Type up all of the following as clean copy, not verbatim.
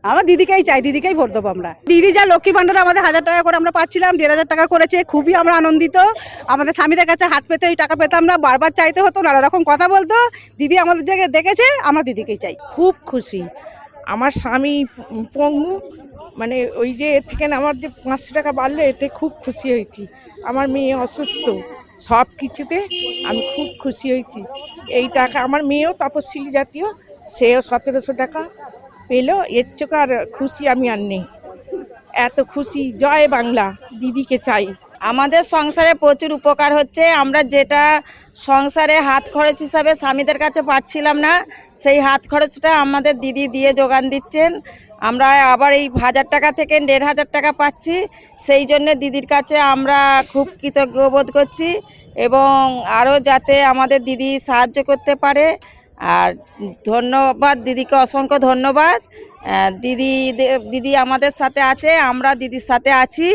আমার দিদিকেই চাই, দিদিকেই ভোট দেবো আমরা। দিদি যা লক্ষ্মী ভান্ডার আমাদের 1000 টাকা করে আমরা পাচ্ছিলাম, 1500 টাকা করেছে, খুবই আমরা আনন্দিত। আমাদের স্বামীদের কাছে হাত পেতে ওই টাকা পেতাম না, বারবার চাইতে হতো, নানা রকম কথা বলতো। দিদি আমাদের দিকে দেখেছে, আমরা দিদিকেই চাই। খুব খুশি। আমার স্বামী পঙ্গু, মানে ওই যে এর থেকে আমার যে 500 টাকা বাড়লো, এতে খুব খুশি হয়েছি। আমার মেয়ে অসুস্থ, সব কিছুতে আমি খুব খুশি হয়েছি। এই টাকা আমার মেয়েও তপশিলি জাতীয়, সেও 1700 টাকা পেলো। এর চোখে আর খুশি আমি আর নেই। এত খুশি। জয় বাংলা, দিদিকে চাই। আমাদের সংসারে প্রচুর উপকার হচ্ছে। আমরা যেটা সংসারে হাত খরচ হিসাবে স্বামীদের কাছে পাচ্ছিলাম না, সেই হাত খরচটা আমাদের দিদি দিয়ে যোগান দিচ্ছেন। আমরা আবার এই 1000 টাকা থেকে 1500 টাকা পাচ্ছি। সেই জন্যে দিদির কাছে আমরা খুব কৃতজ্ঞ বোধ করছি, এবং আরও যাতে আমাদের দিদি সাহায্য করতে পারে। আর ধন্যবাদ দিদিকে, অসংখ্য ধন্যবাদ। দিদি আমাদের সাথে আছে, আমরা দিদির সাথে আছি।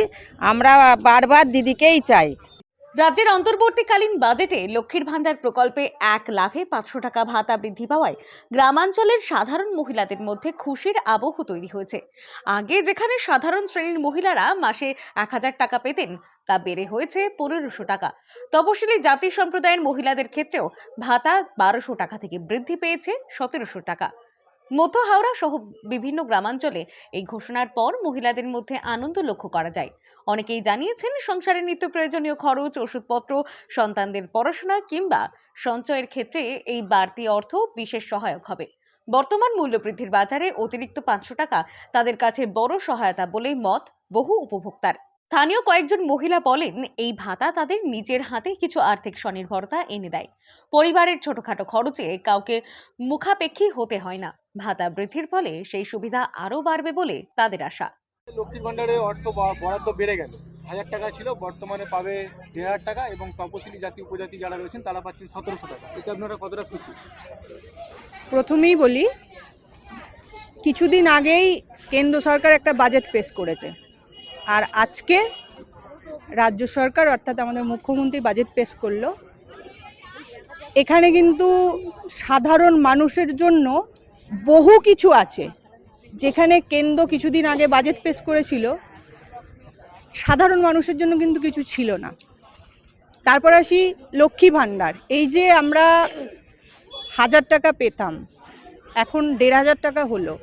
আমরা বারবার দিদিকেই চাই। রাজ্যের অন্তর্বর্তীকালীন বাজেটে লক্ষ্মীর ভান্ডার প্রকল্পে 1 লাফে 500 টাকা ভাতা বৃদ্ধি পাওয়ায় গ্রামাঞ্চলের সাধারণ মহিলাদের মধ্যে খুশির আবহ তৈরি হয়েছে। আগে যেখানে সাধারণ শ্রেণীর মহিলারা মাসে 1000 টাকা পেতেন, তা বেড়ে হয়েছে 1500 টাকা। তপশিলি জাতি সম্প্রদায়ের মহিলাদের ক্ষেত্রেও ভাতা 1200 টাকা থেকে বৃদ্ধি পেয়েছে 1700 টাকা। মধ্য হাওড়া সহ বিভিন্ন গ্রামাঞ্চলে এই ঘোষণার পর মহিলাদের মধ্যে আনন্দ লক্ষ্য করা যায়। অনেকেই জানিয়েছেন সংসারের নিত্য প্রয়োজনীয় খরচ, ওষুধপত্র, সন্তানদের পড়াশোনা কিংবা সঞ্চয়ের ক্ষেত্রে এই বাড়তি অর্থ বিশেষ সহায়ক হবে। বর্তমান মূল্যবৃদ্ধির বাজারে অতিরিক্ত 500 টাকা তাদের কাছে বড় সহায়তা বলেই মত বহু উপভোক্তার। স্থানীয় কয়েকজন মহিলা বলেন, এই ভাতা তাদের নিজের হাতে কিছু আর্থিক স্বনির্ভরতা এনে দেয়। পরিবারের ছোটখাটো খরচে কাউকে মুখাপেক্ষী হতে হয় না। ভাতা বৃদ্ধির ফলে সেই সুবিধা আরও বাড়বে বলে তাদের আশা। লক্ষ্মীর ভান্ডারে অর্থ বরাদ্দ বেড়ে গেল। 1000 টাকা ছিল, বর্তমানে পাবে 1500 টাকা, এবং তপশিলি জাতি উপজাতি যারা রয়েছেন তারা পাচ্ছেন 1700 টাকা। এতে আপনারা কতটা খুশি? প্রথমেই বলি, কিছুদিন আগেই কেন্দ্র সরকার একটা বাজেট পেশ করেছে, আর আজকে রাজ্য সরকার অর্থাৎ আমাদের মুখ্যমন্ত্রী বাজেট পেশ করলো। এখানে কিন্তু সাধারণ মানুষের জন্য বহু কিছু আছে। যেখানে কেন্দ্র কিছুদিন আগে বাজেট পেশ করেছিল, সাধারণ মানুষের জন্য কিন্তু কিছু ছিল না। তারপর আসি লক্ষ্মী ভান্ডার। এই যে আমরা 1000 টাকা পেতাম, এখন 1500 টাকা হলো।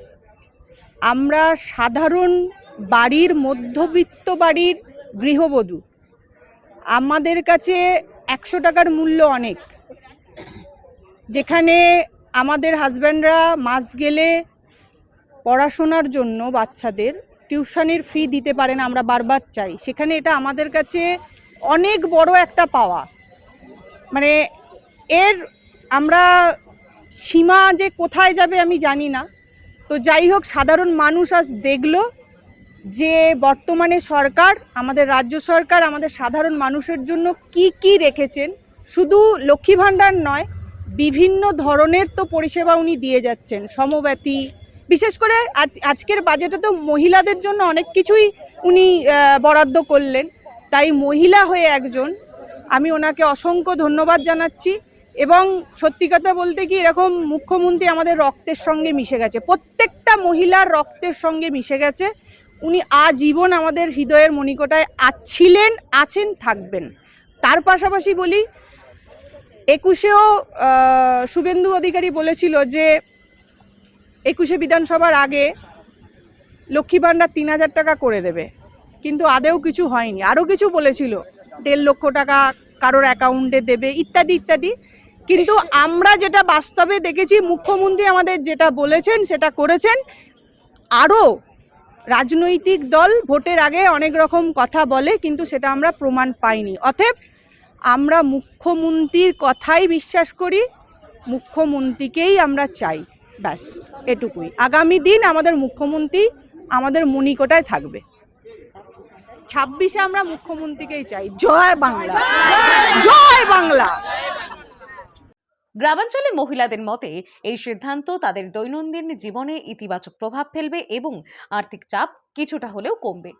আমরা সাধারণ বাড়ির, মধ্যবিত্ত বাড়ির গৃহবধূ, আমাদের কাছে 100 টাকার মূল্য অনেক। যেখানে আমাদের হাজব্যান্ডরা মাস গেলে পড়াশোনার জন্য বাচ্চাদের টিউশনের ফি দিতে পারে না, আমরা বারবার চাই, সেখানে এটা আমাদের কাছে অনেক বড় একটা পাওয়া। মানে এর আমরা সীমা যে কোথায় যাবে আমি জানি না। তো যাই হোক, সাধারণ মানুষ আজ দেখলো যে বর্তমানে সরকার, আমাদের রাজ্য সরকার আমাদের সাধারণ মানুষের জন্য কি কি রেখেছেন। শুধু লক্ষ্মী ভান্ডার নয়, বিভিন্ন ধরনের তো পরিষেবা উনি দিয়ে যাচ্ছেন। সমব্যথী, বিশেষ করে আজকের বাজেটে তো মহিলাদের জন্য অনেক কিছুই উনি বরাদ্দ করলেন। তাই মহিলা হয়ে একজন, আমি ওনাকে অসংখ্য ধন্যবাদ জানাচ্ছি। এবং সত্যি কথা বলতে কি, এরকম মুখ্যমন্ত্রী আমাদের রক্তের সঙ্গে মিশে গেছে, প্রত্যেকটা মহিলার রক্তের সঙ্গে মিশে গেছে। উনি আজীবন আমাদের হৃদয়ের মণিকোটায় ছিলেন, আছেন, থাকবেন। তার পাশাপাশি বলি, 21-এও শুভেন্দু অধিকারী বলেছিল যে 21-এ বিধানসভার আগে লক্ষ্মী ভান্ডার 3000 টাকা করে দেবে, কিন্তু আদেও কিছু হয়নি। আরও কিছু বলেছিল, 1.5 লক্ষ টাকা কারোর অ্যাকাউন্টে দেবে, ইত্যাদি ইত্যাদি। কিন্তু আমরা যেটা বাস্তবে দেখেছি, মুখ্যমন্ত্রী আমাদের যেটা বলেছেন সেটা করেছেন। আরও রাজনৈতিক দল ভোটের আগে অনেক রকম কথা বলে, কিন্তু সেটা আমরা প্রমাণ পাইনি। অতএব আমরা মুখ্যমন্ত্রীর কথাই বিশ্বাস করি, মুখ্যমন্ত্রীকেই আমরা চাই, ব্যাস এটুকুই। আগামী দিন আমাদের মুখ্যমন্ত্রী আমাদের মণিকোটায় থাকবে। 26-এ আমরা মুখ্যমন্ত্রীকেই চাই। জয় বাংলা, জয় বাংলা। গ্রামাঞ্চলে মহিলাদের মতে এই সিদ্ধান্ত তাদের দৈনন্দিন জীবনে ইতিবাচক প্রভাব ফেলবে এবং আর্থিক চাপ কিছুটা হলেও কমবে।